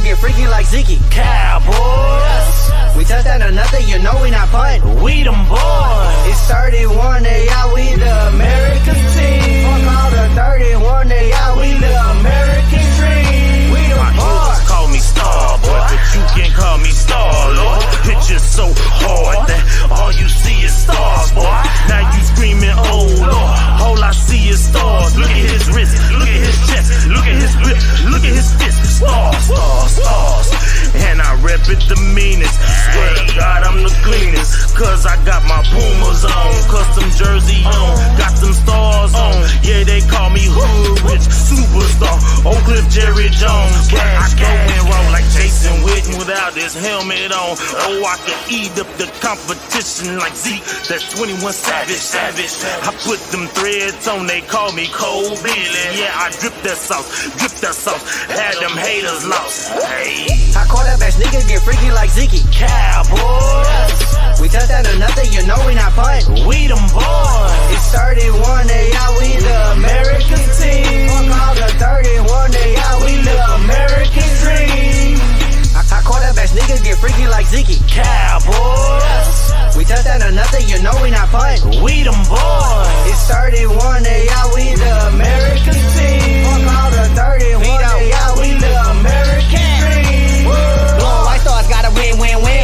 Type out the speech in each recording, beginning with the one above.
get freaky like Ziggy. Cowboys. We touchdown or nothing, you know we not punting. We them boys. It's 31, they out, we the American team. Fuck all the 31, they out, we the American dream. We them boys. Call me Star Boy, but you can call me Star Lord. Hit you so hard that all you see is stars, boy. Now you screaming, oh Lord. All I see is stars. Look at his wrist, look at his chest, look at his grip, look at his fist. Stars, stars, stars. And I rep it the meanest. Swear to God I'm the cleanest. Cause I got my Pumas on, custom jersey on, got them stars on. Yeah, they call me Hood Rich Superstar, Oak Cliff Jerry Jones. But I go and roll like Jason Witten without his helmet on. Oh, I can eat up the competition like Zeke. That's 21 Savage. I put them threads on, they call me Cold Billy. Yeah, I drip that sauce, had them haters lost. Hey. Our quarterbacks niggas get freaky like Ziggy. Cowboys. We touchdown or nothing, you know we not punting. We them boys. It's 31, they out, we the American team. Fuck all the 31, they out, we the American dream. Our quarterbacks niggas get freaky like Ziggy. Cowboys. We touchdown or nothing, you know we not punting. We them boys. It's 31, they out, we the American team. Fuck all the 31, they out, we the American dream. Blowing white stars gotta win.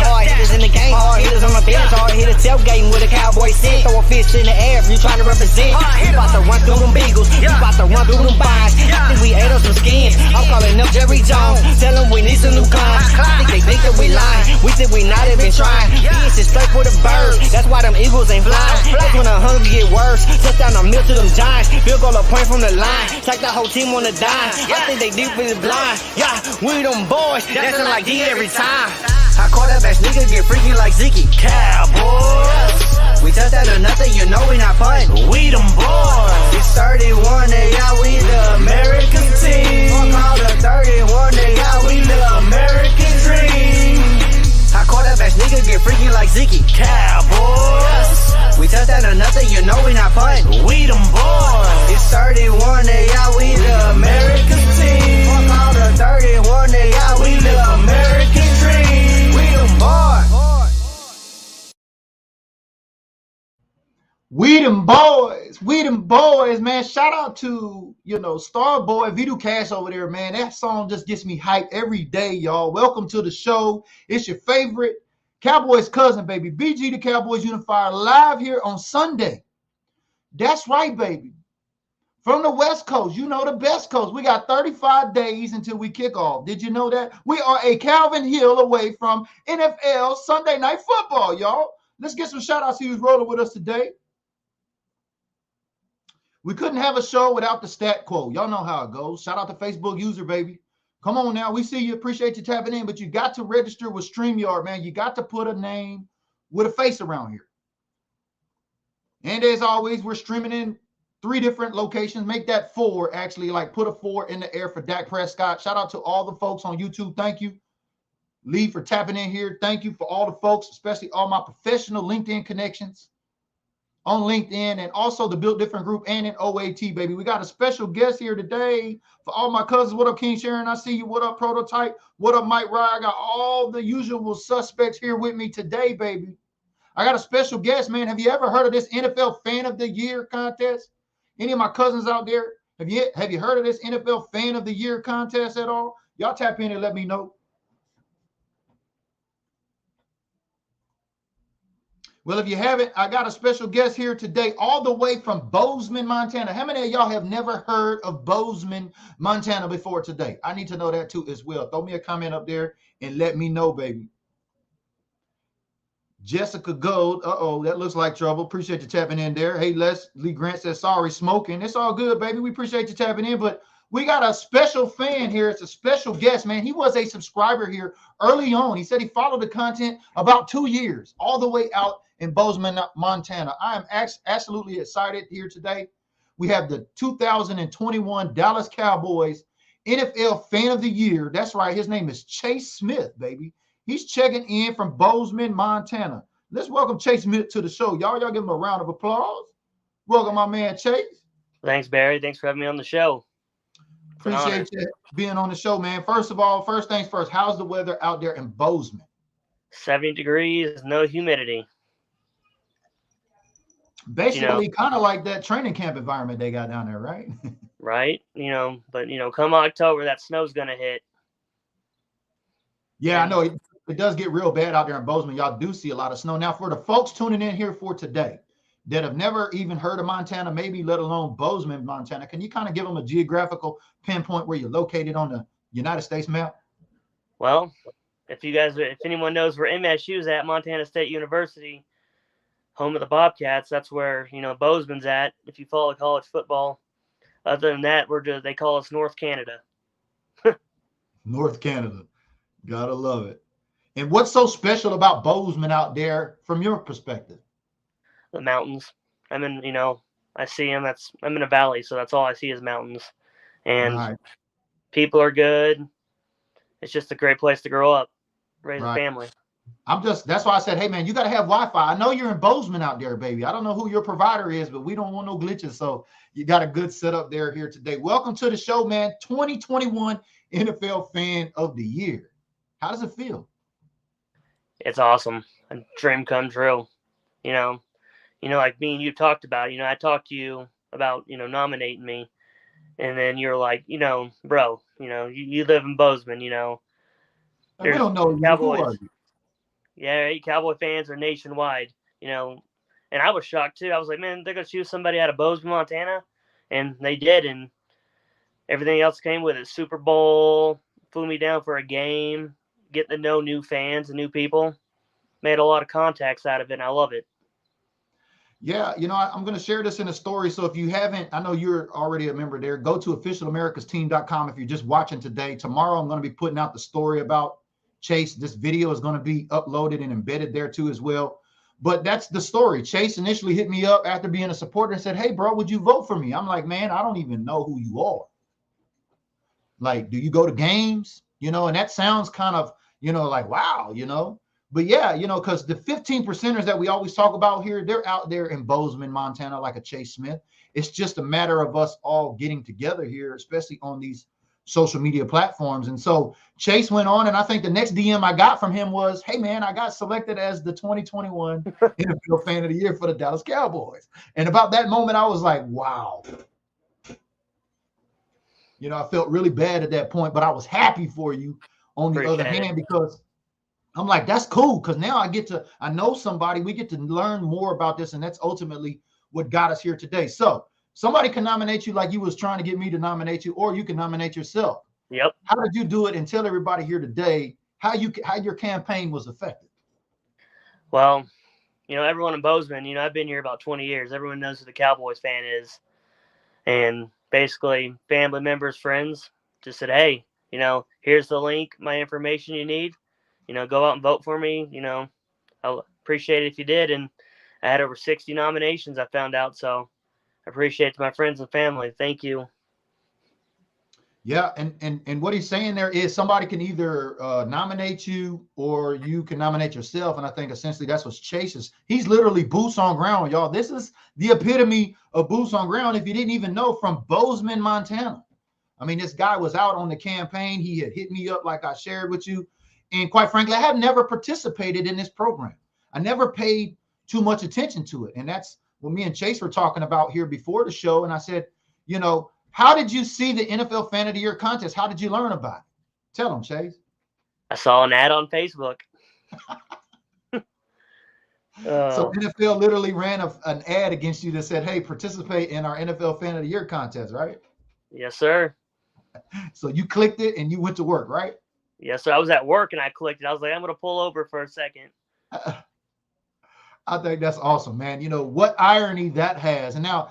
Hard hitters in the game, hard hitters on the bench, hard hitters tailgating with a cowboy set. Throw a fist in the air if you trying to represent. We about to run through them Beagles, we about to run through them binds. I think we ate up some skins. I'm calling up Jerry Jones, tell them we need some new clients. I think they think that we lying, we think we not even trying. Beans is straight for the birds, that's why them Eagles ain't flying. That's when the hunger get worse, touchdown the mill to them Giants. Field goal a point from the line, take the whole team on the dime. I think they deep in the blind, yeah, we them boys, dancing like D every time. Our quarterbacks niggas get freaky like Ziggy. Cowboys. We touchdown or nothing, you know we not punting. We them boys. It's 31, they out, we the American team. Fuck all the 31, they out, we the American dream. Our quarterbacks niggas get freaky like Ziggy. Cowboys. We touchdown or nothing, you know we not punting. We them boys. It's 31, they out, we the American team. Fuck all the 31, they out, we the American dream. We them boys, man. Shout out to, Starboy, Vidu Cash over there, man. That song just gets me hyped every day, y'all. Welcome to the show. It's your favorite Cowboys cousin, baby. BG the Cowboys Unifier, live here on Sunday. That's right, baby. From the West Coast, the best coast. We got 35 days until we kick off. Did you know that? We are a Calvin Hill away from NFL Sunday Night Football, y'all. Let's get some shout-outs to who's rolling with us today. We couldn't have a show without the stat quote. Y'all know how it goes. Shout out to Facebook user, baby. Come on now. We see you. Appreciate you tapping in, but you got to register with StreamYard, man. You got to put a name with a face around here. And as always, we're streaming in 3 different locations. Make that 4, actually. Like, put a 4 in the air for Dak Prescott. Shout out to all the folks on YouTube. Thank you. Lee for tapping in here. Thank you for all the folks, especially all my professional LinkedIn connections on LinkedIn, and also the Built Different group and in OAT, baby. We got a special guest here today for all my cousins. What up, King Sharon? I see you. What up, Prototype? What up, Mike Rye? I got all the usual suspects here with me today, baby. I got a special guest, man. Have you ever heard of this NFL Fan of the Year contest? Any of my cousins out there, have you heard of this NFL Fan of the Year contest at all? Y'all tap in and let me know. Well, if you haven't, I got a special guest here today, all the way from Bozeman, Montana. How many of y'all have never heard of Bozeman, Montana before today? I need to know that too as well. Throw me a comment up there and let me know, baby. Jessica Gold, that looks like trouble. Appreciate you tapping in there. Hey, Lee Grant says, sorry, smoking. It's all good, baby. We appreciate you tapping in, but we got a special fan here. It's a special guest, man. He was a subscriber here early on. He said he followed the content about 2 years, all the way out in Bozeman, Montana. I am absolutely excited here today. We have the 2021 Dallas Cowboys NFL Fan of the Year. That's right. His name is Chase Smith, baby. He's checking in from Bozeman, Montana. Let's welcome Chase Smith to the show. Y'all give him a round of applause. Welcome, my man, Chase. Thanks, Barry. Thanks for having me on the show. Appreciate you being on the show, man. First of all, first things first, how's the weather out there in Bozeman? 70 degrees, no humidity. Basically, kind of like that training camp environment they got down there, right? Right? But come October, that snow's gonna hit. Yeah, I know it does get real bad out there in Bozeman. Y'all do see a lot of snow. Now, for the folks tuning in here for today that have never even heard of Montana, maybe let alone Bozeman, Montana, can you kind of give them a geographical pinpoint where you're located on the United States map? Well, if anyone knows where MSU is at, Montana State University, home of the Bobcats, that's where Bozeman's at. If you follow college football, other than that, they call us North Canada. North Canada, gotta love it. And what's so special about Bozeman out there from your perspective? The mountains. I see them. I'm in a valley, so that's all I see is mountains. And people are good. It's just a great place to grow up, raise a family. That's why I said, hey man, you got to have Wi-Fi. I know you're in Bozeman out there, baby. I don't know who your provider is, but we don't want no glitches. So you got a good setup here today. Welcome to the show, man. 2021 NFL Fan of the Year. How does it feel? It's awesome. A dream come true. Like me and you talked about, I talked to you about, nominating me. And then you're like, bro, you live in Bozeman, We don't know Cowboys. Yeah, Cowboy fans are nationwide, and I was shocked too. I was like, man, they're going to choose somebody out of Bozeman, Montana. And they did. And everything else came with it. Super Bowl, flew me down for a game, getting to know new fans and new people. Made a lot of contacts out of it, and I love it. Yeah, I'm going to share this in a story. So if you haven't, I know you're already a member there. Go to officialamericas.team.com if you're just watching today. Tomorrow, I'm going to be putting out the story about Chase. This video is going to be uploaded and embedded there too as well. But that's the story. Chase initially hit me up after being a supporter and said, hey, bro, would you vote for me? I'm like, man, I don't even know who you are. Like, do you go to games? And that sounds kind of, like, wow, But yeah, because the 15%ers that we always talk about here, they're out there in Bozeman, Montana, like a Chase Smith. It's just a matter of us all getting together here, especially on these social media platforms. And so Chase went on, and I think the next DM I got from him was, hey, man, I got selected as the 2021 NFL Fan of the Year for the Dallas Cowboys. And about that moment, I was like, wow. I felt really bad at that point, but I was happy for you on the other hand, because I'm like, that's cool, because now I know somebody, we get to learn more about this, and that's ultimately what got us here today. So somebody can nominate you like you was trying to get me to nominate you, or you can nominate yourself. Yep. How did you do it? And tell everybody here today how your campaign was effective. Well, everyone in Bozeman, I've been here about 20 years. Everyone knows who the Cowboys fan is. And basically family members, friends just said, hey, here's the link, my information you need. Go out and vote for me. I'll appreciate it if you did. And I had over 60 nominations, I found out. So I appreciate my friends and family. Thank you. Yeah. And what he's saying there is somebody can either nominate you or you can nominate yourself. And I think essentially that's what Chase is. He's literally boots on ground, y'all. This is the epitome of boots on ground. If you didn't even know, from Bozeman, Montana. I mean, this guy was out on the campaign. He had hit me up like I shared with you. And quite frankly, I have never participated in this program. I never paid too much attention to it. And that's what me and Chase were talking about here before the show. And I said, how did you see the NFL Fan of the Year contest? How did you learn about it? Tell them, Chase. I saw an ad on Facebook. So NFL literally ran an ad against you that said, hey, participate in our NFL Fan of the Year contest, right? Yes, sir. So you clicked it and you went to work, right? Yes, sir. I was at work and I clicked it. I was like, I'm going to pull over for a second. I think that's awesome, man. What irony that has. And now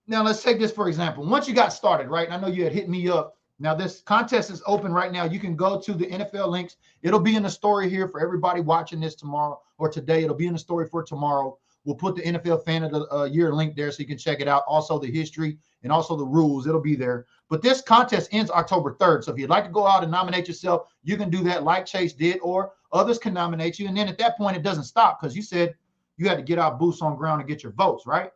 let's take this, for example. Once you got started, right? And I know you had hit me up. Now this contest is open right now. You can go to the NFL links. It'll be in the story here for everybody watching this tomorrow or today. It'll be in the story for tomorrow. We'll put the NFL Fan of the Year link there so you can check it out. Also the history and also the rules. It'll be there. But this contest ends October 3rd. So if you'd like to go out and nominate yourself, you can do that like Chase did, or others can nominate you. And then at that point, it doesn't stop, because you said you had to get out boots on ground and get your votes, right?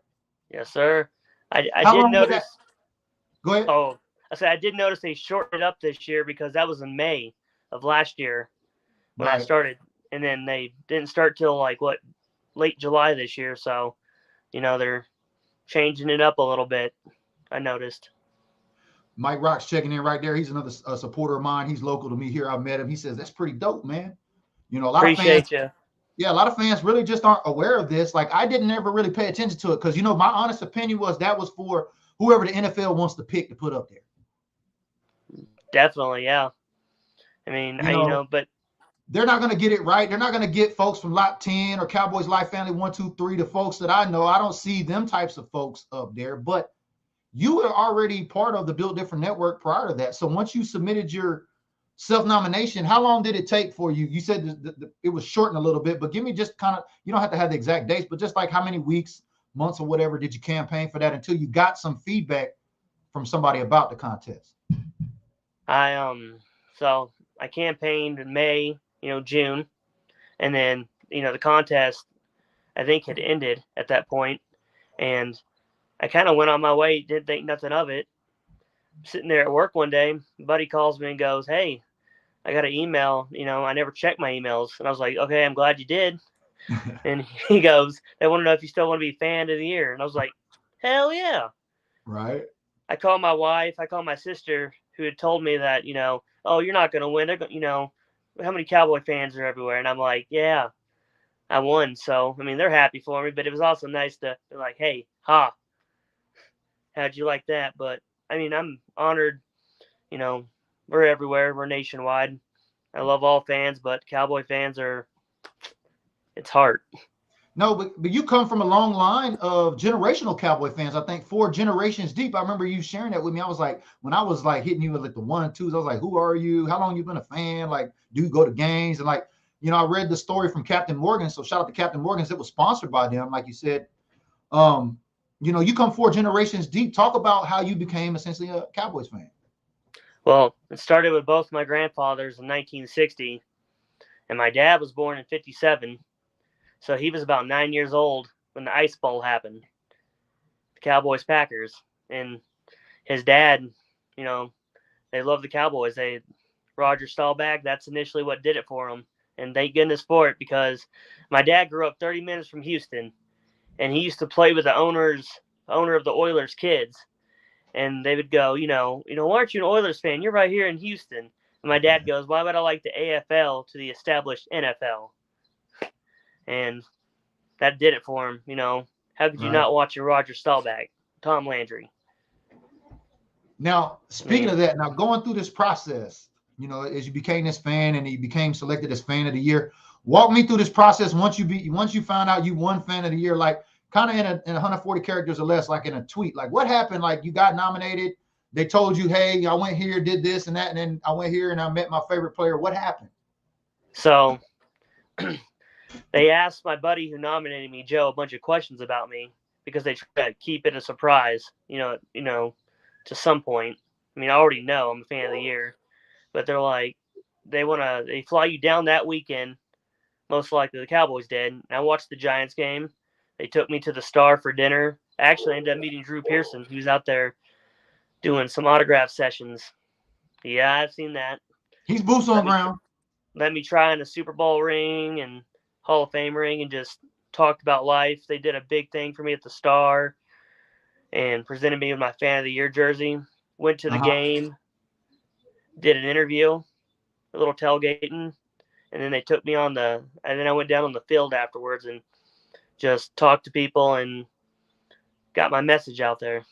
Yes, sir. I did notice. Go ahead. Oh, I said I did notice they shortened it up this year because that was in May of last year when I Right. started, and then they didn't start till like late July this year. So, they're changing it up a little bit. I noticed. Mike Rock's checking in right there. He's another supporter of mine. He's local to me here. I've met him. He says that's pretty dope, man. A lot of fans. Appreciate you. Yeah, a lot of fans really just aren't aware of this. Like, I didn't ever really pay attention to it because, my honest opinion was that was for whoever the NFL wants to pick to put up there. Definitely, yeah. I mean, but they're not going to get it right. They're not going to get folks from Lot 10 or Cowboys Life Family 1, 2, 3, the folks that I know. I don't see them types of folks up there. But you were already part of the Built Different Network prior to that. So once you submitted your self-nomination, how long did it take for you? You said it was shortened a little bit, but give me just kind of, you don't have to have the exact dates, but just like how many weeks, months, or whatever did you campaign for that until you got some feedback from somebody about the contest? So I campaigned in May, June, and then, the contest I think had ended at that point, and I kind of went on my way, didn't think nothing of it. Sitting there at work one day, buddy calls me and goes, "Hey, I got an email, I never checked my emails." And I was like, "Okay, I'm glad you did." And he goes, "They want to know if you still want to be fan of the year." And I was like, "Hell yeah." Right. I called my wife, I called my sister, who had told me that, "Oh, you're not going to win. How many Cowboy fans are everywhere?" And I'm like, "Yeah, I won." So, I mean, they're happy for me, but it was also nice to be like, "Hey, how'd you like that?" But I mean, I'm honored. We're everywhere. We're nationwide. I love all fans, but Cowboy fans it's hard. No, but you come from a long line of generational Cowboy fans. I think 4 generations deep. I remember you sharing that with me. I was like, when I was like hitting you with like the 1 and 2s, I was like, who are you? How long you been a fan? Like, do you go to games? And like, I read the story from Captain Morgan. So shout out to Captain Morgan's. It was sponsored by them, like you said. You come 4 generations deep. Talk about how you became essentially a Cowboys fan. Well, it started with both my grandfathers in 1960, and my dad was born in 57. So he was about 9 years old when the Ice Bowl happened, the Cowboys-Packers. And his dad, they love the Cowboys. Roger Staubach, that's initially what did it for him. And thank goodness for it, because my dad grew up 30 minutes from Houston, and he used to play with the owner of the Oilers kids. And they would go, why aren't you an Oilers fan? You're right here in Houston. And my dad goes, why would I like the AFL to the established NFL? And that did it for him. How could you not watch a Roger Staubach, Tom Landry? Now, speaking of that, now going through this process, as you became this fan and you became selected as fan of the year, walk me through this process once you found out you won fan of the year, like kind of in 140 characters or less, like in a tweet. Like, what happened? Like, you got nominated. They told you, hey, I went here, did this and that, and then I went here and I met my favorite player. What happened? So they asked my buddy who nominated me, Joe, a bunch of questions about me because they try to keep it a surprise, to some point. I mean, I already know I'm a fan of the year, but they're like, they fly you down that weekend, most likely the Cowboys did. And I watched the Giants game. They took me to the Star for dinner. I actually ended up meeting Drew Pearson, who's out there doing some autograph sessions. Yeah, I've seen that. He's boots on ground. Let me try on a Super Bowl ring and Hall of Fame ring and just talked about life. They did a big thing for me at the Star and presented me with my Fan of the Year jersey. Went to the game, did an interview, a little tailgating, and then they took me and then I went down on the field afterwards and just talked to people and got my message out there.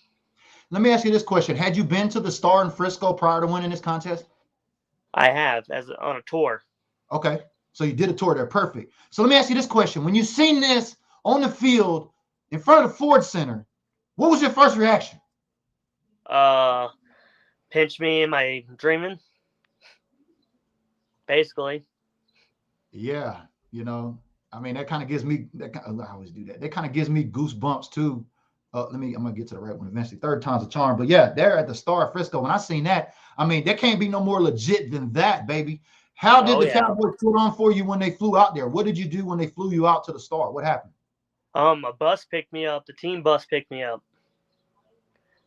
Let me ask you this question. Had you been to the Star in Frisco prior to winning this contest? I have, on a tour. Okay. So you did a tour there. Perfect. So let me ask you this question. When you seen this on the field in front of the Ford Center, what was your first reaction? Pinch me, am I dreaming? Basically. Yeah. I mean, that kind of gives me, I always do that. That kind of gives me goosebumps too. I'm going to get to the right one eventually. Third time's a charm. But yeah, there at the Star of Frisco, when I seen that, I mean, there can't be no more legit than that, baby. How did the Cowboys put on for you when they flew out there? What did you do when they flew you out to the Star? What happened? A bus picked me up. The team bus picked me up.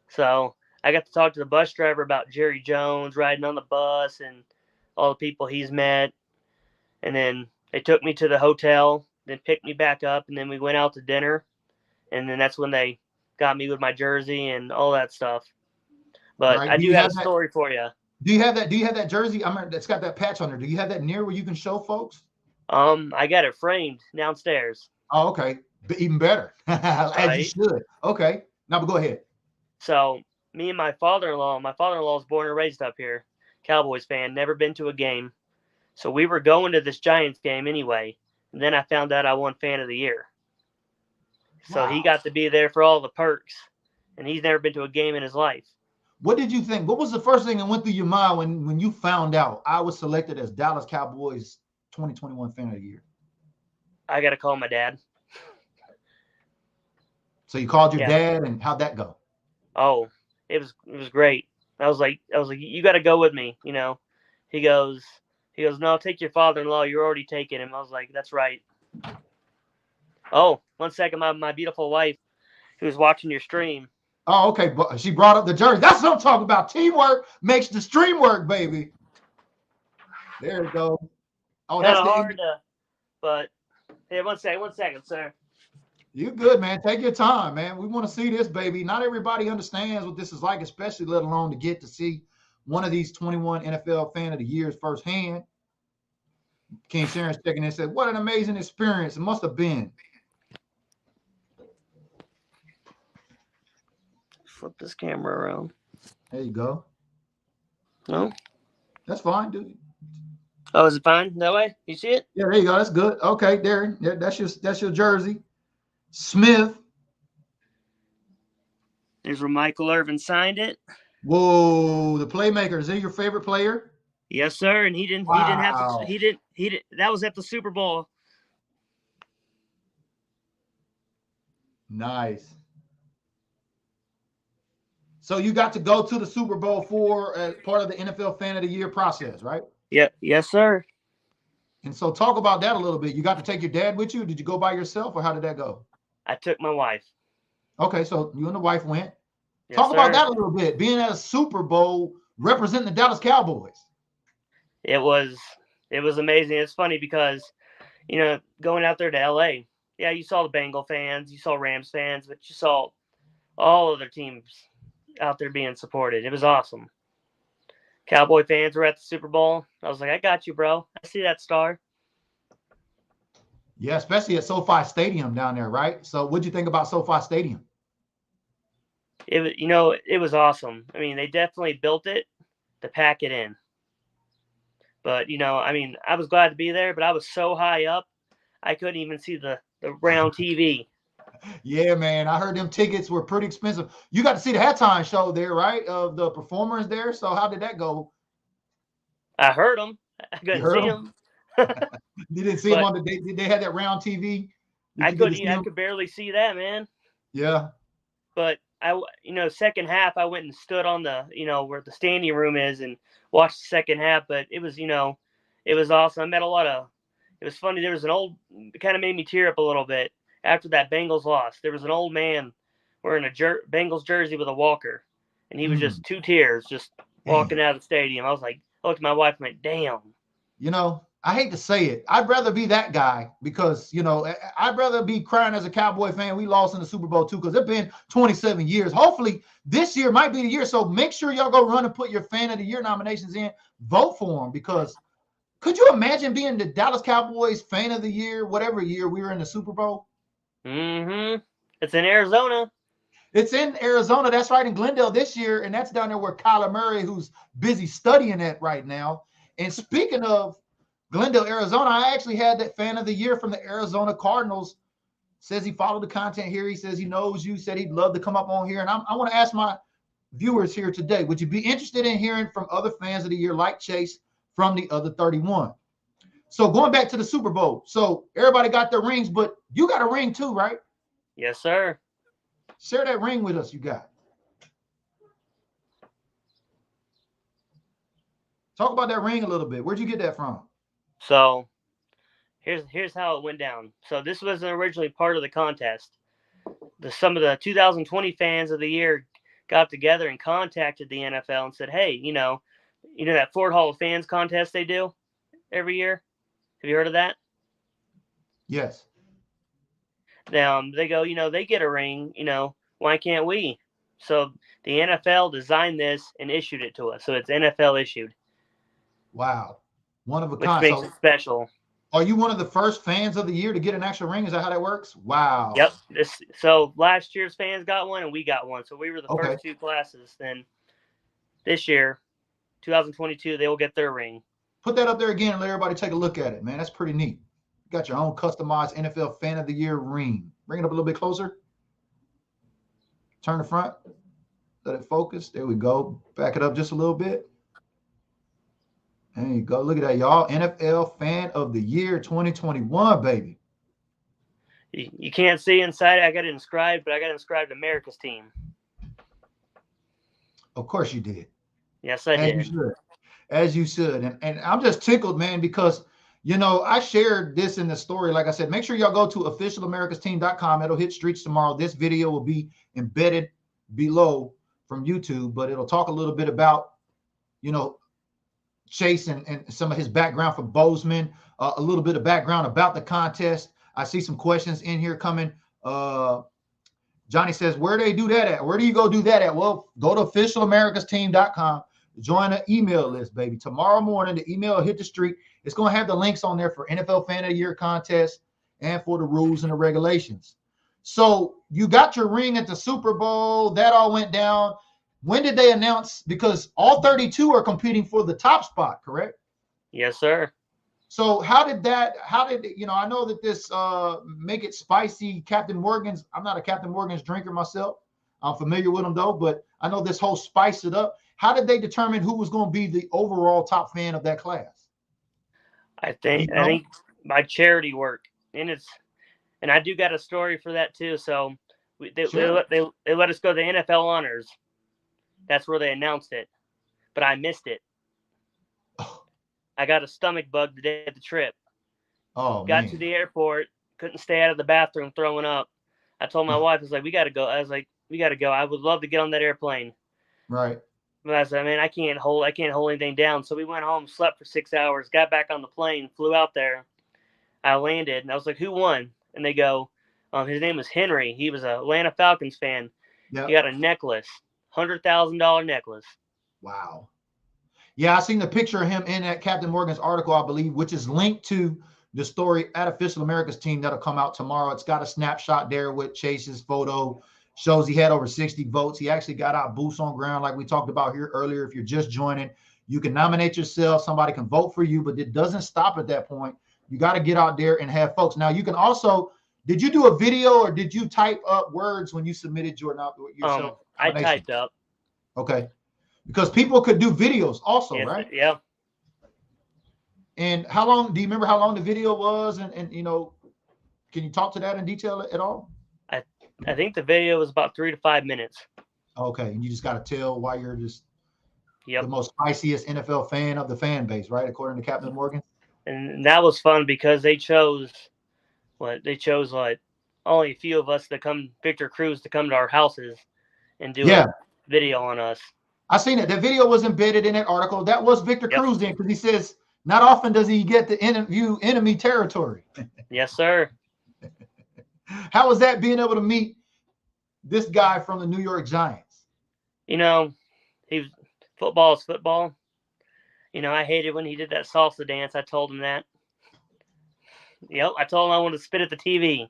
So I got to talk to the bus driver about Jerry Jones riding on the bus and all the people he's met. And then they took me to the hotel, then picked me back up, and then we went out to dinner. And then that's when they got me with my jersey and all that stuff. But Right? I do have a story for you. Do you have that? Do you have that jersey? I mean, that's got that patch on there. Do you have that near where you can show folks? I got it framed downstairs. Oh, okay. Even better. As you should. Okay. Now, but go ahead. So me and my father-in-law is born and raised up here, Cowboys fan, never been to a game. So we were going to this Giants game anyway. And then I found out I won Fan of the Year. So he got to be there for all the perks. And he's never been to a game in his life. What did you think? What was the first thing that went through your mind when you found out I was selected as Dallas Cowboys 2021 Fan of the Year? I got to call my dad. So you called your dad, and how'd that go? Oh, it was great. I was like, you got to go with me, you know. He goes, no, take your father-in-law. You're already taking him. I was like, that's right. Oh, 1 second, my beautiful wife, who was watching your stream. Oh, okay. But she brought up the jersey. That's what I'm talking about. Teamwork makes the stream work, baby. There we go. Oh, Kind that's of hard to, but hey, 1 second, sir. You good, man. Take your time, man. We want to see this, baby. Not everybody understands what this is like, especially let alone to get to see one of these 21 NFL Fan of the Years firsthand. King Sharon's checking in and said, what an amazing experience it must have been. Flip this camera around. There you go. No? That's fine, dude. Oh, is it fine that way? You see it? Yeah, there you go. That's good. Okay, there. That's your jersey. Smith. There's where Michael Irvin signed it. Whoa, the playmaker. Is he your favorite player? Yes, sir. And he didn't have to. He didn't. That was at the Super Bowl. Nice. So you got to go to the Super Bowl for as part of the NFL Fan of the Year process, right? Yeah. Yes, sir. And so talk about that a little bit. You got to take your dad with you? Did you go by yourself, or how did that go? I took my wife. Okay, so you and the wife went. Yes, talk about sir. that a little bit. Being at a Super Bowl representing the Dallas Cowboys. It was amazing. It's funny because, you know, going out there to LA, yeah, you saw the Bengal fans, you saw Rams fans, but you saw all other teams out there being supported. It was awesome. Cowboy fans were at the Super Bowl. I was like, I got you, bro. I see that star. Yeah, especially at SoFi Stadium down there, right? So what'd you think about SoFi Stadium? It was awesome. I mean, they definitely built it to pack it in. But, I was glad to be there, but I was so high up, I couldn't even see the round TV. Yeah, man. I heard them tickets were pretty expensive. You got to see the halftime show there, right? Of the performers there. So how did that go? I heard them. I couldn't see them. You didn't see them on they had that round TV? I could barely see that, man. Yeah. But second half, I went and stood on the, where the standing room is and watched the second half. But it was, it was awesome. I met it was funny. There was it kind of made me tear up a little bit after that Bengals loss. There was an old man wearing a Bengals jersey with a walker. And he was just 2 tears just walking out of the stadium. I looked at my wife and went, damn. I hate to say it. I'd rather be that guy because, I'd rather be crying as a Cowboy fan. We lost in the Super Bowl too because it's been 27 years. Hopefully this year might be the year. So make sure y'all go run and put your Fan of the Year nominations in. Vote for them because could you imagine being the Dallas Cowboys Fan of the Year, whatever year we were in the Super Bowl? Mm-hmm. It's in Arizona. It's in Arizona. That's right, in Glendale this year. And that's down there where Kyler Murray, who's busy studying at right now. And speaking of Glendale, Arizona, I actually had that Fan of the Year from the Arizona Cardinals. Says he followed the content here. He says he knows you. Said he'd love to come up on here. And I want to ask my viewers here today, would you be interested in hearing from other fans of the year like Chase from the other 31? So going back to the Super Bowl. So everybody got their rings, but you got a ring too, right? Yes, sir. Share that ring with us you got. Talk about that ring a little bit. Where'd you get that from? So here's how it went down. So this wasn't originally part of the contest. Some of the 2020 fans of the year got together and contacted the NFL and said, hey, that Ford Hall of Fans contest they do every year? Have you heard of that? Yes. They go, they get a ring, why can't we? So the NFL designed this and issued it to us. So it's NFL issued. Wow. One of a Which kind. makes So it special. are you one of the first fans of the year to get an actual ring? Is that how that works? Wow. Yep. So last year's fans got one and we got one. So we were the Okay. first two classes. Then this year, 2022, they will get their ring. Put that up there again and let everybody take a look at it, man. That's pretty neat. You got your own customized NFL Fan of the Year ring. Bring it up a little bit closer. Turn the front. Let it focus. There we go. Back it up just a little bit. There you go. Look at that, y'all. NFL Fan of the Year 2021, baby. You can't see inside it. I got it inscribed, but I got it inscribed America's team. Of course you did. Yes, I did. As you should. And I'm just tickled, man, because, I shared this in the story. Like I said, make sure y'all go to officialamericasteam.com. It'll hit streets tomorrow. This video will be embedded below from YouTube, but it'll talk a little bit about, Chase and some of his background for Bozeman, a little bit of background about the contest. I see some questions in here coming. Johnny says, where do they do that at? Where do you go do that at? Well, go to officialamericasteam.com. Join the email list, baby. Tomorrow morning, the email will hit the street. It's going to have the links on there for NFL Fan of the Year contest and for the rules and the regulations. So you got your ring at the Super Bowl. That all went down. When did they announce? Because all 32 are competing for the top spot, correct? Yes, sir. So I know that this Make It Spicy Captain Morgan's, I'm not a Captain Morgan's drinker myself. I'm familiar with them though, but I know this whole Spice It Up. How did they determine who was going to be the overall top fan of that class? I think by charity work, and I do got a story for that too. So they let us go to the NFL honors. That's where they announced it, but I missed it. I got a stomach bug the day of the trip. Oh, got to the airport, couldn't stay out of the bathroom throwing up. I told my wife, I was like, we got to go. I was like, we got to go. I would love to get on that airplane. Right. But I said, man, I can't hold anything down. So we went home, slept for 6 hours, got back on the plane, flew out there. I landed, and I was like, who won? And they go, his name was Henry. He was an Atlanta Falcons fan. Yep. He got a necklace, $100,000 necklace. Wow. Yeah, I seen the picture of him in that Captain Morgan's article, I believe, which is linked to the story at Official America's Team that'll come out tomorrow. It's got a snapshot there with Chase's photo. Shows he had over 60 votes. He actually got out boots on ground like we talked about here earlier. If you're just joining, you can nominate yourself. Somebody can vote for you, but it doesn't stop at that point. You got to get out there and have folks. Now, you can also, did you do a video or did you type up words when you submitted yourself? I typed up. Okay. Because people could do videos also, yes, right? Yeah. And how long, do you remember how long the video was? And can you talk to that in detail at all? I think the video was about 3 to 5 minutes. Okay. And you just got to tell why you're just the most spiciest NFL fan of the fan base, right? According to Captain Morgan. And that was fun because they chose only a few of us to come, Victor Cruz, to come to our houses and do a video on us. I seen it. The video was embedded in that article. That was Victor Cruz then, because he says not often does he get to interview enemy territory. Yes, sir. How was that being able to meet this guy from the New York Giants? Football is football. I hated when he did that salsa dance. I told him that. Yep, I told him I wanted to spit at the TV.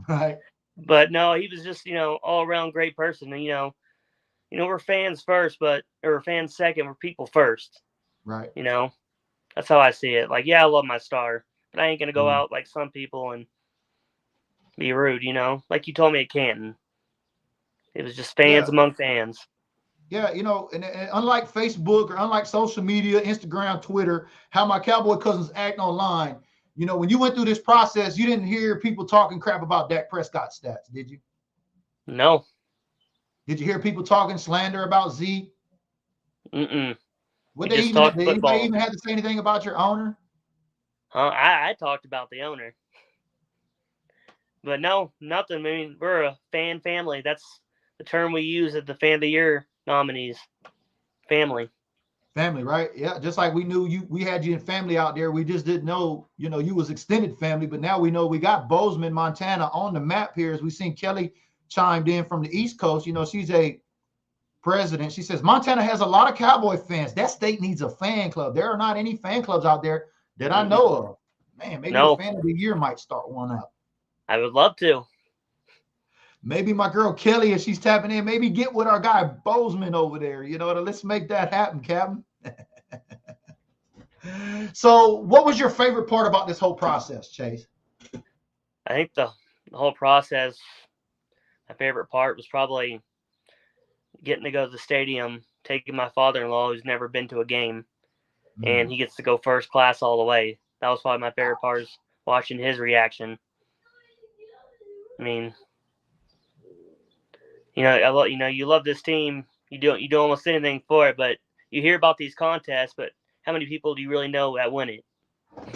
Right. But no, he was just, all around great person. And, we're fans first, or we're fans second. We're people first. Right. That's how I see it. Like, yeah, I love my star, but I ain't going to go out like some people and be rude, like you told me at Canton. It was just fans among fans. Yeah, and unlike Facebook or unlike social media, Instagram, Twitter, how my Cowboy Cousins act online, when you went through this process, you didn't hear people talking crap about Dak Prescott stats, did you? No. Did you hear people talking slander about Zeke? Mm-mm. Did anybody even have to say anything about your owner? I talked about the owner. But no, nothing. I mean, we're a fan family. That's the term we use at the Fan of the Year nominees. Family. Family, right? Yeah, just like we knew you, we had you in family out there. We just didn't know, you was extended family, but now we know we got Bozeman, Montana on the map here. As we seen Kelly chimed in from the East Coast. She's a president. She says Montana has a lot of Cowboy fans. That state needs a fan club. There are not any fan clubs out there that I know of. Man, maybe the Fan of the Year might start one up. I would love to. Maybe my girl Kelly, as she's tapping in, maybe get with our guy Bozeman over there. Let's make that happen, Captain. So, what was your favorite part about this whole process, Chase? I think the whole process, my favorite part was probably getting to go to the stadium, taking my father-in-law who's never been to a game, and he gets to go first class all the way. That was probably my favorite part, is watching his reaction. I mean, you love this team. You do almost anything for it, but you hear about these contests, but how many people do you really know that win it?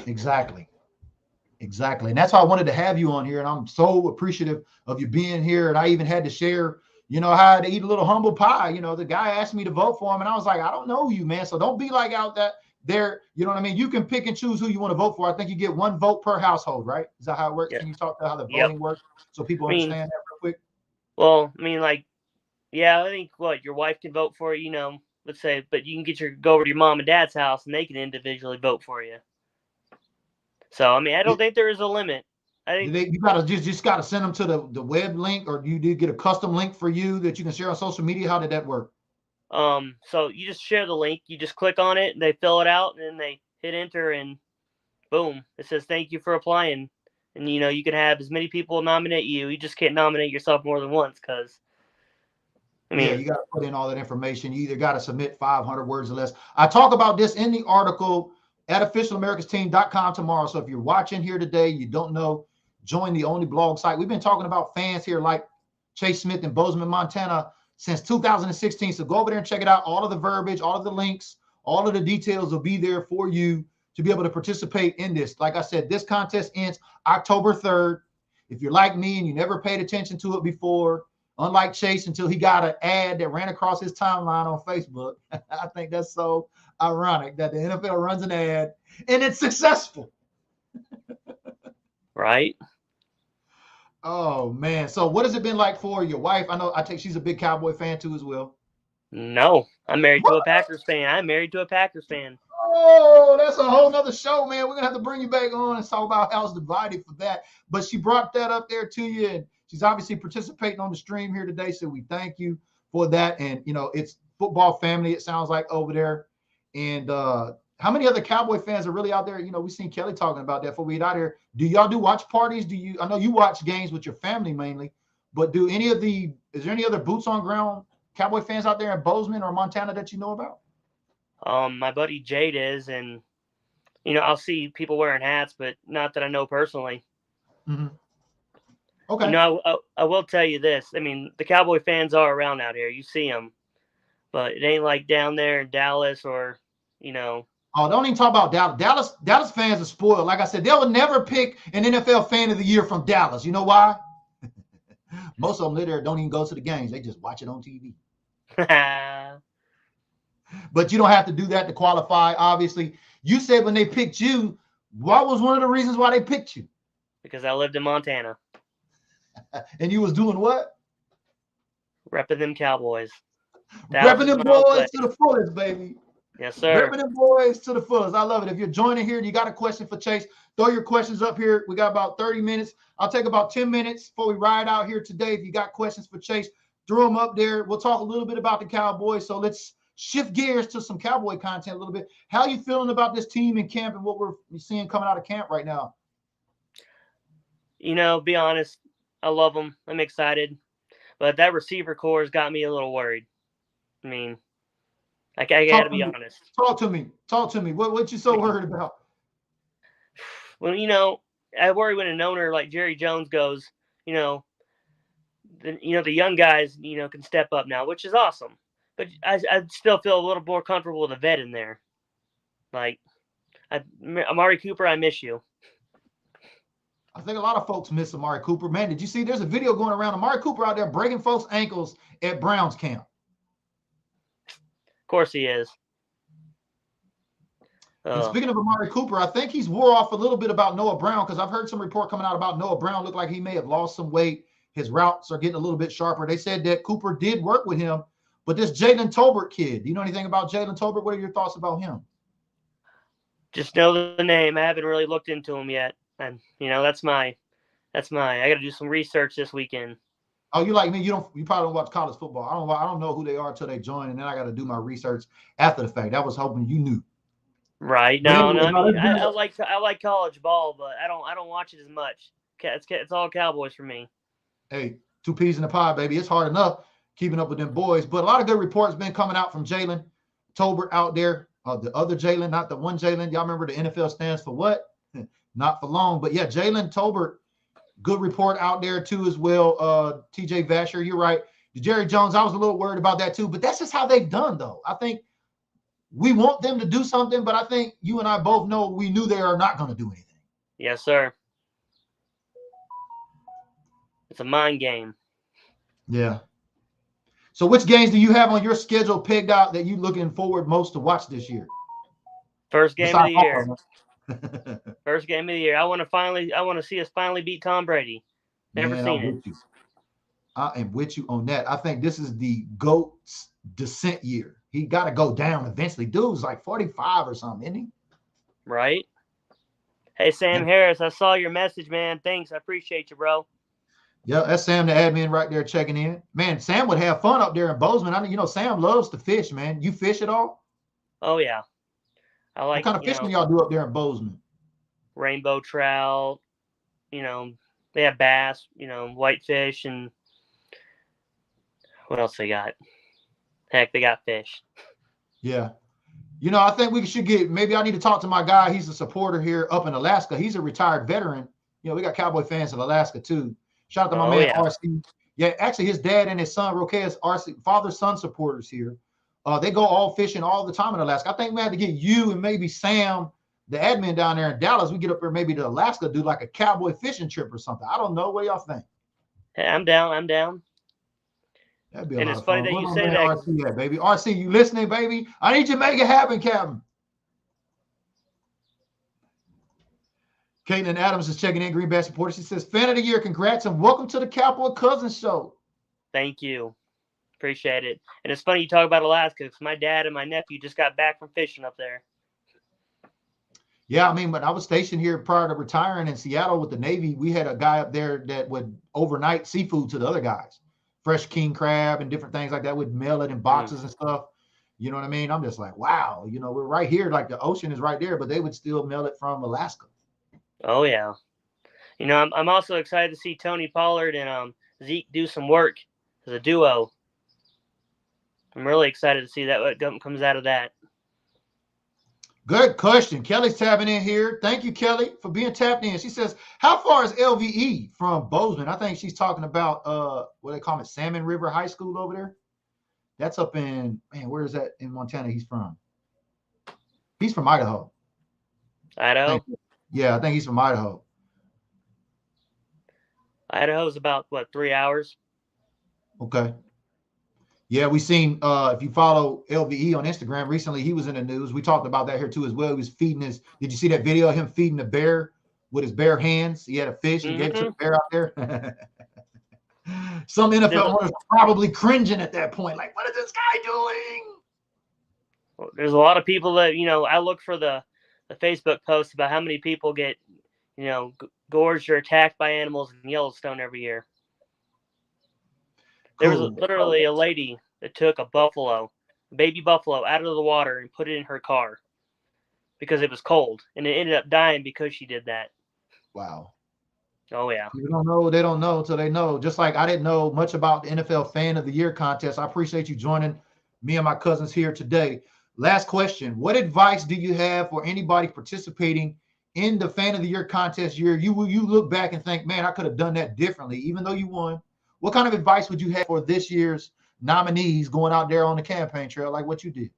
Exactly. And that's why I wanted to have you on here, and I'm so appreciative of you being here. And I even had to share, how I had to eat a little humble pie. The guy asked me to vote for him, and I was like, I don't know you, man. So don't be like out that there. You know what I mean? You can pick and choose who you want to vote for. I think you get one vote per household, right? Is that how it works? Yeah. Can you talk about how the voting works so people understand that real quick? Well, I mean, I think your wife can vote for you, let's say, but you can go over to your mom and dad's house and they can individually vote for you. So, I mean, I don't think there is a limit. I think you gotta just gotta send them to the web link, or you did get a custom link for you that you can share on social media. How did that work? So you just share the link, you just click on it, and they fill it out, and then they hit enter, and boom, it says thank you for applying. And you can have as many people nominate you. You just can't nominate yourself more than once, because you got to put in all that information. You either got to submit 500 words or less. I talk about this in the article at officialamericansteam.com tomorrow. So if you're watching here today, you don't know, join the only blog site. We've been talking about fans here like Chase Smith in Bozeman, Montana since 2016. So go over there and check it out. All of the verbiage, all of the links, all of the details will be there for you to be able to participate in this. Like I said, this contest ends October 3rd. If you're like me and you never paid attention to it before, unlike Chase, until he got an ad that ran across his timeline on Facebook. I think that's so ironic that the NFL runs an ad and it's successful. Right. Oh, man. So what has it been like for your wife? I take she's a big Cowboy fan too as well. No, I'm married to a Packers fan. Oh, that's a whole nother show, man. We're going to have to bring you back on and talk about how's divided for that. But she brought that up there to you, and she's obviously participating on the stream here today, so we thank you for that. And, it's football family, it sounds like, over there. And how many other Cowboy fans are really out there? We've seen Kelly talking about that before we get out here. Do y'all do watch parties? I know you watch games with your family mainly, but is there any other boots on ground Cowboy fans out there in Bozeman or Montana that you know about? My buddy Jade is, and, I'll see people wearing hats, but not that I know personally. Mm-hmm. Okay. I will tell you this. I mean, the Cowboy fans are around out here. You see them, but it ain't like down there in Dallas or, Oh, don't even talk about Dallas. Dallas fans are spoiled. Like I said, they will never pick an NFL fan of the year from Dallas. You know why? Most of them live there, don't even go to the games. They just watch it on TV. But you don't have to do that to qualify, obviously. You said when they picked you, what was one of the reasons why they picked you? Because I lived in Montana. And you was doing what? Repping them Cowboys. Repping them boys to the fullest, baby. Yes, sir. Repping them boys to the fullest. I love it. If you're joining here and you got a question for Chase, throw your questions up here. We got about 30 minutes. I'll take about 10 minutes before we ride out here today. If you got questions for Chase, throw them up there. We'll talk a little bit about the Cowboys. So let's shift gears to some Cowboy content a little bit. How are you feeling about this team in camp and what we're seeing coming out of camp right now? Be honest, I love them. I'm excited. But that receiver core has got me a little worried. I mean, I got to be honest. Talk to me. What you so worried about? Well, I worry when an owner like Jerry Jones goes, the young guys, can step up now, which is awesome. But I still feel a little more comfortable with a vet in there. Like, Amari Cooper, I miss you. I think a lot of folks miss Amari Cooper. Man, did you see there's a video going around Amari Cooper out there breaking folks' ankles at Browns camp? Of course he is. And speaking of Amari Cooper, I think he's wore off a little bit about Noah Brown, because I've heard some report coming out about Noah Brown. Looked like he may have lost some weight. His routes are getting a little bit sharper. They said that Cooper did work with him, but this Jalen Tolbert kid, do you know anything about Jalen Tolbert? What are your thoughts about him? Just know the name. I haven't really looked into him yet. And, that's my, I got to do some research this weekend. Oh, you like me? You probably don't watch college football. I don't know who they are until they join, and then I got to do my research after the fact. I was hoping you knew. Right. No, I like college ball, but I don't watch it as much. It's all Cowboys for me. Hey, 2 peas in a pod, baby. It's hard enough keeping up with them boys, but a lot of good reports been coming out from Jalen Tolbert out there. The other Jalen, not the one Jalen. Y'all remember the NFL stands for what? Not for long. But yeah, Jalen Tolbert, good report out there too as well. TJ Vasher, you're right. Jerry Jones, I was a little worried about that too, but that's just how they've done though. I think we want them to do something, but I think you and I both know we knew they are not going to do anything. Yes, sir. It's a mind game. Yeah. So which games do you have on your schedule pegged out that you looking forward most to watch this year? First game of the year. First game of the year. I want to see us finally beat Tom Brady. Never seen it. I am with you on that. I think this is the GOAT's descent year. He got to go down eventually. Dude's like 45 or something, isn't he? Right. Hey, Sam Harris, I saw your message, man. Thanks. I appreciate you, bro. Yeah, that's Sam, the admin right there checking in. Man, Sam would have fun up there in Bozeman. I mean, Sam loves to fish, man. You fish at all? Oh, yeah. I like. What kind of fishing y'all do up there in Bozeman? Rainbow trout. They have bass, whitefish, and what else they got? Heck, they got fish. Yeah. I think we should maybe I need to talk to my guy. He's a supporter here up in Alaska. He's a retired veteran. We got Cowboy fans in Alaska too. Shout out to my man, RC. Yeah, actually his dad and his son, Roquez, RC, father-son supporters here. They go all fishing all the time in Alaska. I think we had to get you and maybe Sam, the admin down there in Dallas. We get up there maybe to Alaska, do like a cowboy fishing trip or something. I don't know. What do y'all think? Hey, I'm down. That'd be a and lot it's of funny fun. that you Where's say my that. man RC at, baby? RC, you listening, baby? I need you to make it happen, Captain. Caitlin Adams is checking in, Green Bay supporter. She says, fan of the year, congrats, and welcome to the Cowboy Cousins show. Thank you. Appreciate it. And it's funny you talk about Alaska because my dad and my nephew just got back from fishing up there. Yeah, I mean, when I was stationed here prior to retiring in Seattle with the Navy, we had a guy up there that would overnight seafood to the other guys. Fresh king crab and different things like that, would mail it in boxes and stuff. You know what I mean? I'm just like, wow, we're right here. Like the ocean is right there, but they would still mail it from Alaska. Oh, yeah. I'm also excited to see Tony Pollard and Zeke do some work as a duo. I'm really excited to see what comes out of that. Good question. Kelly's tapping in here. Thank you, Kelly, for being tapped in. She says, how far is LVE from Bozeman? I think she's talking about what they call it, Salmon River High School over there. That's up in, where is that in Montana he's from? He's from Idaho. Idaho? I think he's from Idaho. Idaho's about, 3 hours? Okay. Yeah, we seen, if you follow LVE on Instagram, recently he was in the news. We talked about that here too as well. He was feeding did you see that video of him feeding the bear with his bare hands? He had a fish and gave it to the bear out there. Some NFL owners probably cringing at that point. Like, what is this guy doing? Well, there's a lot of people that, I look for the Facebook posts about how many people get, gorged or attacked by animals in Yellowstone every year. There was literally a lady that took a baby buffalo out of the water and put it in her car because it was cold, and it ended up dying because she did that. Wow. Oh, yeah. You don't know, they don't know until they know. Just like I didn't know much about the NFL Fan of the Year contest. I appreciate you joining me and my cousins here today. Last question. What advice do you have for anybody participating in the Fan of the Year contest year? You look back and think, man, I could have done that differently, even though you won. What kind of advice would you have for this year's nominees going out there on the campaign trail like what you did?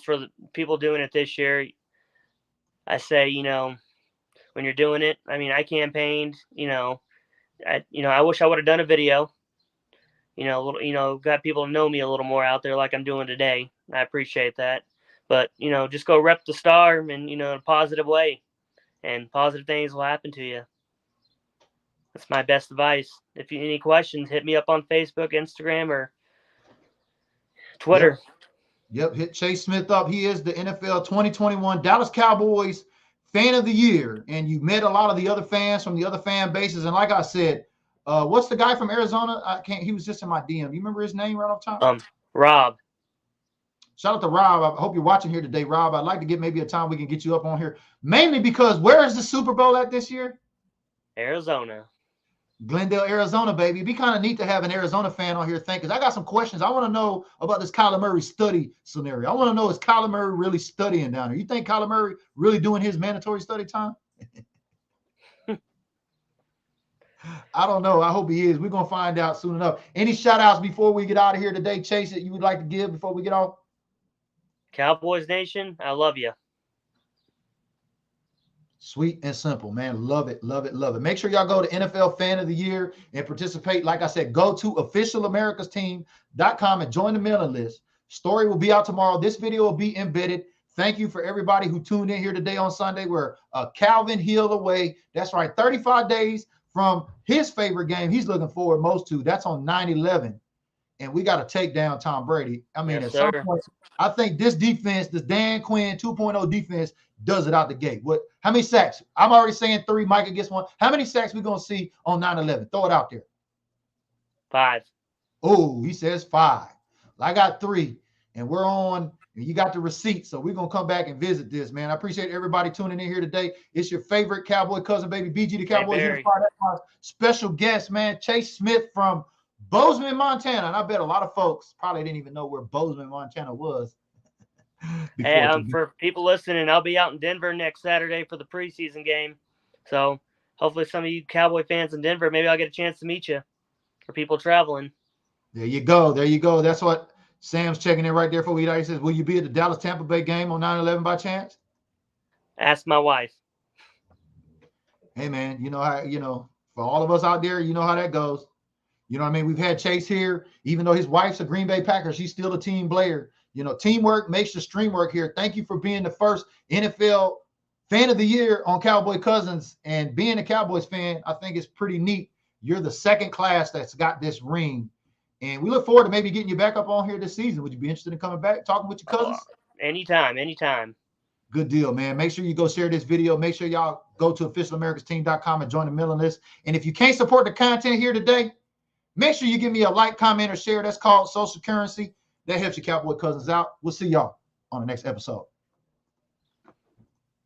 For the people doing it this year, I say, when you're doing it. I mean, I campaigned, I wish I would have done a video, got people to know me a little more out there like I'm doing today. I appreciate that. But, just go rep the star in, in a positive way, and positive things will happen to you. That's my best advice. If you any questions, hit me up on Facebook, Instagram, or Twitter. Yep, hit Chase Smith up. He is the NFL 2021 Dallas Cowboys Fan of the Year. And you met a lot of the other fans from the other fan bases. And like I said, what's the guy from Arizona? He was just in my DM. You remember his name right off top? Rob. Shout out to Rob. I hope you're watching here today, Rob. I'd like to get maybe a time we can get you up on here. Mainly because where is the Super Bowl at this year? Arizona. Glendale, Arizona, baby. It'd be kind of neat to have an Arizona fan on here because I got some questions. I want to know about this Kyler Murray study scenario. I want to know, is Kyler Murray really studying down there? You think Kyler Murray really doing his mandatory study time? I don't know. I hope he is. We're going to find out soon enough. Any shout outs before we get out of here today, Chase, that you would like to give before we get off? Cowboys Nation, I love you. Sweet and simple, man. Love it, love it, love it. Make sure y'all go to NFL Fan of the Year and participate. Like I said, go to officialamericasteam.com and join the mailing list. Story will be out tomorrow. This video will be embedded. Thank you for everybody who tuned in here today on Sunday. We're Calvin Hill away. That's right, 35 days from his favorite game he's looking forward most to. That's on 9/11. And we got to take down Tom Brady. I mean, yes, at some point, I think this defense, this Dan Quinn 2.0 defense, does it out the gate. How many sacks? I'm already saying 3. Micah gets 1. How many sacks we going to see on 9/11? Throw it out there. 5. Oh, he says 5. I got 3. And we're on. And you got the receipt. So we're going to come back and visit this, man. I appreciate everybody tuning in here today. It's your favorite Cowboy cousin, baby. BG the Cowboys Unified. That's my special guest, man. Chase Smith from Bozeman, Montana. And I bet a lot of folks probably didn't even know where Bozeman, Montana was. Hey, for people listening, I'll be out in Denver next Saturday for the preseason game. So hopefully some of you Cowboy fans in Denver, maybe I'll get a chance to meet you, for people traveling. There you go. There you go. That's what Sam's checking in right there for you. He says, will you be at the Dallas-Tampa Bay game on 9/11 by chance? Ask my wife. Hey, man, you know how, for all of us out there, you know how that goes. You know what I mean? We've had Chase here. Even though his wife's a Green Bay Packer, she's still a team player. Teamwork makes the stream work here. Thank you for being the first NFL Fan of the Year on Cowboy Cousins. And being a Cowboys fan, I think it's pretty neat. You're the second class that's got this ring. And we look forward to maybe getting you back up on here this season. Would you be interested in coming back, talking with your cousins? Anytime. Good deal, man. Make sure you go share this video. Make sure y'all go to officialamericasteam.com and join the mailing list. And if you can't support the content here today, make sure you give me a like, comment, or share. That's called social currency. That helps your Cowboy cousins out. We'll see y'all on the next episode.